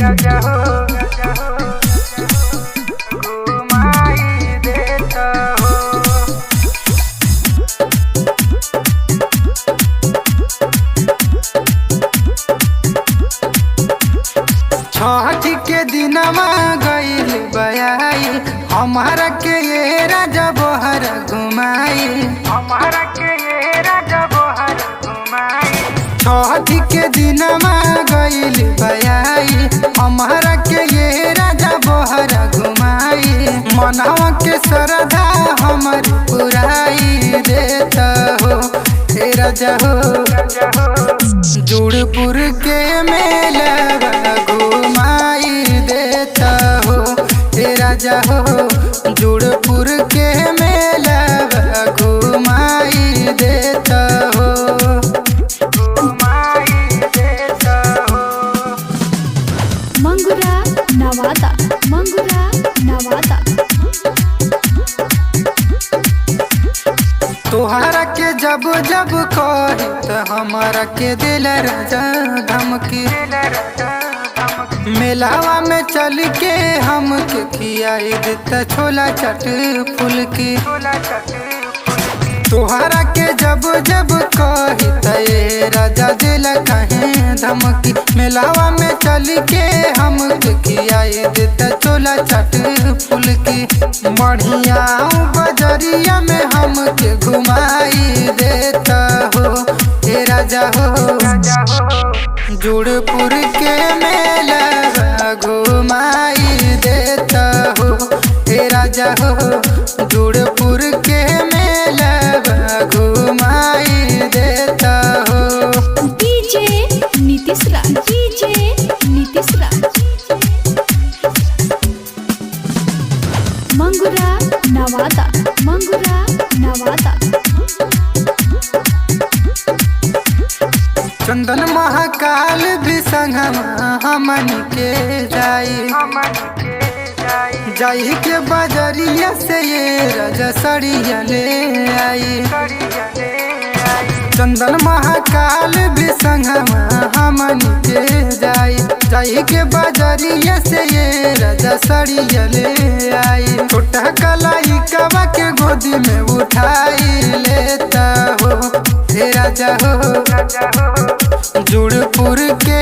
राजा हो घुमाई देता हो। छठ के दिनमा गईल बयाई हमारा के ये राजा बोहर घुमाई हमारा के ये राजा बोहर घुमाई। छठ के दिनमा गईल बयाई हमारा के ये राजा बोहर घुमाई। मनवा के श्रद्धा हमारी पुराई देता हो हे राजा हो जोड़पुर के मेला घुमाई देता हो हे राजा हो जोड़पुर के मेला घुमाई देता हो घुमाई देता हो। मंगुरा नवादा मंगुरा नवादा। तोहरा के जब जब कही तो हमारा के दिल राजा धमकी। मेलावा में चल के हम के खियाई देता छोला चट फुलकी। तोहरा के जब जब कही तो ये राजा दिल कहीं धमकी। मेलावा में चल के हम के खियाई देता छोला चट फुलकी। बढ़िया बजरिया में हम के घुमाई देता हो हे राजा हो जोड़पुर के मेला घुमाई देता हो हे राजा हो जोड़पुर के मेला घुमाई देता हो। डीजे नीतीश राज डीजे नीतीश राज। मंगुरा नवादा मंगुरा नवादा। चंदन महाकाल भी संगमा हमन के जाई जाई के बजरिया से ये राजा सड़िया ले आई। चंदन महाकाल भी संगमा हमन के जाई जाई के बजरिया से ये राजा सड़िया ले आई। छोटा कलाई कवा के गोदी में उठाई लेता हो हे राजा हो जोड़पुर के